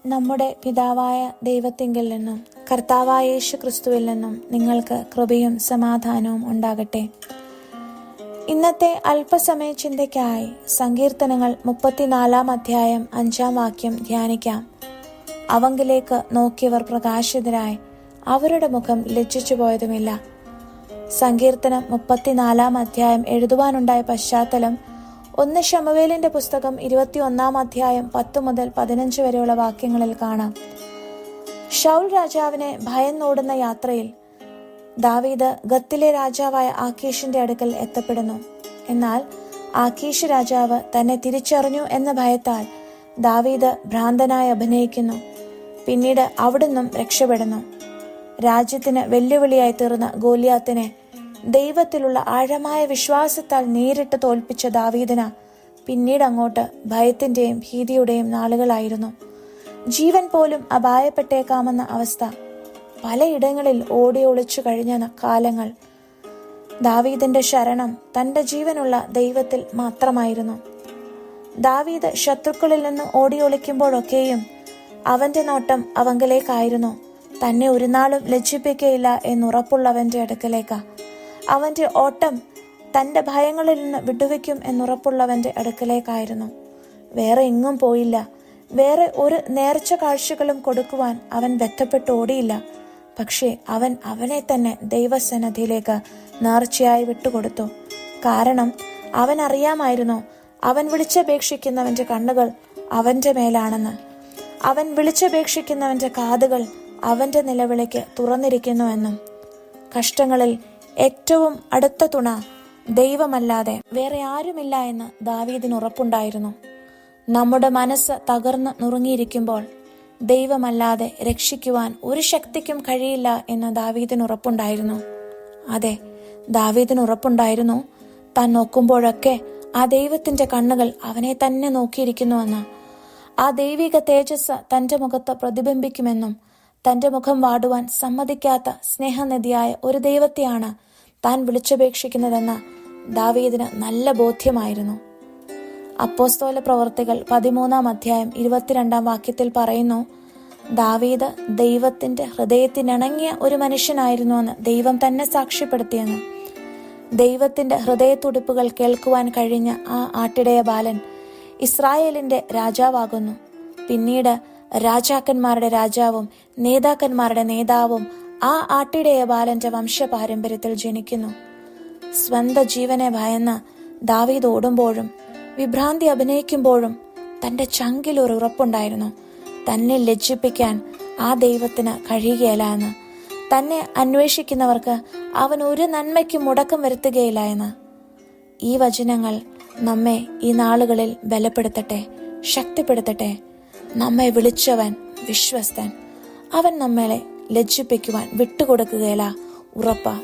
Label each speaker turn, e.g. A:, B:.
A: നമ്മുടെ പിതാവായ ദൈവത്തിങ്കിൽ നിന്നും കർത്താവായ യേശു ക്രിസ്തുവിൽ നിന്നും നിങ്ങൾക്ക് കൃപയും സമാധാനവും ഉണ്ടാകട്ടെ. ഇന്നത്തെ അല്പസമയ ചിന്തയ്ക്കായി സങ്കീർത്തനങ്ങൾ 34 അധ്യായം 5 വാക്യം ധ്യാനിക്കാം. അവങ്കിലേക്ക് നോക്കിയവർ പ്രകാശിതരായി, അവരുടെ മുഖം ലജ്ജിച്ചു പോയതുമില്ല. സങ്കീർത്തനം 34 അധ്യായം എഴുതുവാനുണ്ടായ പശ്ചാത്തലം 1 ശമൂവേലിന്റെ പുസ്തകം 21 അധ്യായം 10 മുതൽ 15 വരെയുള്ള വാക്യങ്ങളിൽ കാണാം. ശൗൽ രാജാവിനെ ഭയന്നോടുന്ന യാത്രയിൽ ദാവീദ് ഗത്തിലെ രാജാവായ ആക്കീഷിന്റെ അടുക്കൽ എത്തപ്പെടുന്നു. എന്നാൽ ആക്കീഷ് രാജാവ് തന്നെ തിരിച്ചറിഞ്ഞു എന്ന ഭയത്താൽ ദാവീദ് ഭ്രാന്തനായി അഭിനയിക്കുന്നു. പിന്നീട് അവിടുന്നും രക്ഷപ്പെടുന്നു. രാജ്യത്തിന് വെല്ലുവിളിയായി തീർന്ന ഗോലിയാത്തിനെ ദൈവത്തിലുള്ള ആഴമായ വിശ്വാസത്താൽ നേരിട്ട് തോൽപ്പിച്ച ദാവീദിന് പിന്നീട് അങ്ങോട്ട് ഭയത്തിന്റെയും ഭീതിയുടെയും നാളുകളായിരുന്നു. ജീവൻ പോലും അപായപ്പെട്ടേക്കാമെന്ന അവസ്ഥ, പലയിടങ്ങളിൽ ഓടി ഒളിച്ചു കഴിഞ്ഞ കാലങ്ങൾ. ദാവീദിന്റെ ശരണം തന്റെ ജീവനുള്ള ദൈവത്തിൽ മാത്രമായിരുന്നു. ദാവീദ് ശത്രുക്കളിൽ നിന്ന് ഓടി ഒളിക്കുമ്പോഴൊക്കെയും അവന്റെ നോട്ടം അവങ്കിലേക്കായിരുന്നു. തന്നെ ഒരു നാളും ലജ്ജിപ്പിക്കയില്ല എന്നുറപ്പുള്ളവന്റെ അടുക്കലേക്കാ. അവന്റെ ഓട്ടം തന്റെ ഭയങ്ങളിൽ നിന്ന് വിടുവിക്കും എന്നുറപ്പുള്ളവന്റെ അടുക്കലേക്കായിരുന്നു. വേറെ എങ്ങും പോയില്ല. വേറെ ഒരു നേർച്ച കാഴ്ചകളും കൊടുക്കുവാൻ അവൻ ബന്ധപ്പെട്ട് ഓടിയില്ല. പക്ഷേ അവൻ അവനെ തന്നെ ദൈവസന്നിധിയിലേക്ക് നേർച്ചയായി വിട്ടുകൊടുത്തു. കാരണം അവൻ അറിയാമായിരുന്നു അവൻ വിളിച്ചപേക്ഷിക്കുന്നവന്റെ കണ്ണുകൾ അവന്റെ മേലാണെന്ന്. അവൻ വിളിച്ചപേക്ഷിക്കുന്നവന്റെ കാതുകൾ അവന്റെ നിലവിളിക്ക് തുറന്നിരിക്കുന്നുവെന്നും. കഷ്ടങ്ങളിൽ ഏറ്റവും അടുത്ത തുണ ദൈവമല്ലാതെ വേറെ ആരുമില്ല എന്ന് ദാവീദിന് ഉറപ്പുണ്ടായിരുന്നു. നമ്മുടെ മനസ്സ് തകർന്ന് നുറുങ്ങിയിരിക്കുമ്പോൾ ദൈവമല്ലാതെ രക്ഷിക്കുവാൻ ഒരു ശക്തിക്കും കഴിയില്ല എന്ന് ദാവീദിന് ഉറപ്പുണ്ടായിരുന്നു. അതെ, ദാവീദിന് ഉറപ്പുണ്ടായിരുന്നു താൻ നോക്കുമ്പോഴൊക്കെ ആ ദൈവത്തിന്റെ കണ്ണുകൾ അവനെ തന്നെ നോക്കിയിരിക്കുന്നുവെന്ന്. ആ ദൈവിക തേജസ് തന്റെ മുഖത്ത് പ്രതിബിംബിക്കുമെന്നും തന്റെ മുഖം വാടുവാൻ സമ്മതിക്കാത്ത സ്നേഹനിധിയായ ഒരു ദൈവത്തെയാണ് താൻ വിളിച്ചപേക്ഷിക്കുന്നതെന്ന് ദാവീദിന് നല്ല ബോധ്യമായിരുന്നു. അപ്പോസ്തല പ്രവർത്തികൾ 13 അധ്യായം 22 വാക്യത്തിൽ പറയുന്നു, ദാവീദ് ദൈവത്തിന്റെ ഹൃദയത്തിനിണങ്ങിയ ഒരു മനുഷ്യനായിരുന്നുവെന്ന് ദൈവം തന്നെ സാക്ഷ്യപ്പെടുത്തിയെന്ന്. ദൈവത്തിന്റെ ഹൃദയത്തുടിപ്പുകൾ കേൾക്കുവാൻ കഴിഞ്ഞ ആ ആട്ടിടയ ബാലൻ ഇസ്രായേലിന്റെ രാജാവാകുന്നു. പിന്നീട് രാജാക്കന്മാരുടെ രാജാവും നേതാക്കന്മാരുടെ നേതാവും ആ ആട്ടിടയ ബാലന്റെ വംശപാരമ്പര്യത്തിൽ ജനിക്കുന്നു. സ്വന്തം ജീവനെ ഭയന്ന് ദാവീദ് ഓടുമ്പോഴും വിഭ്രാന്തി അഭിനയിക്കുമ്പോഴും തന്റെ ചങ്കിൽ ഒരു ഉറപ്പുണ്ടായിരുന്നു, തന്നെ ലജ്ജിപ്പിക്കാൻ ആ ദൈവത്തിന് കഴിയുകയില്ല എന്ന്. തന്നെ അന്വേഷിക്കുന്നവർക്ക് അവൻ ഒരു നന്മയ്ക്കും മുടക്കം വരുത്തുകയില്ല എന്ന്. ഈ വചനങ്ങൾ നമ്മെ ഈ നാളുകളിൽ ബലപ്പെടുത്തട്ടെ, ശക്തിപ്പെടുത്തട്ടെ. നമ്മെ വിളിച്ചവൻ വിശ്വസ്തൻ. അവൻ നമ്മളെ ലജ്ജിപ്പിക്കുവാൻ വിട്ടുകൊടുക്കുകയില്ല, ഉറപ്പാ.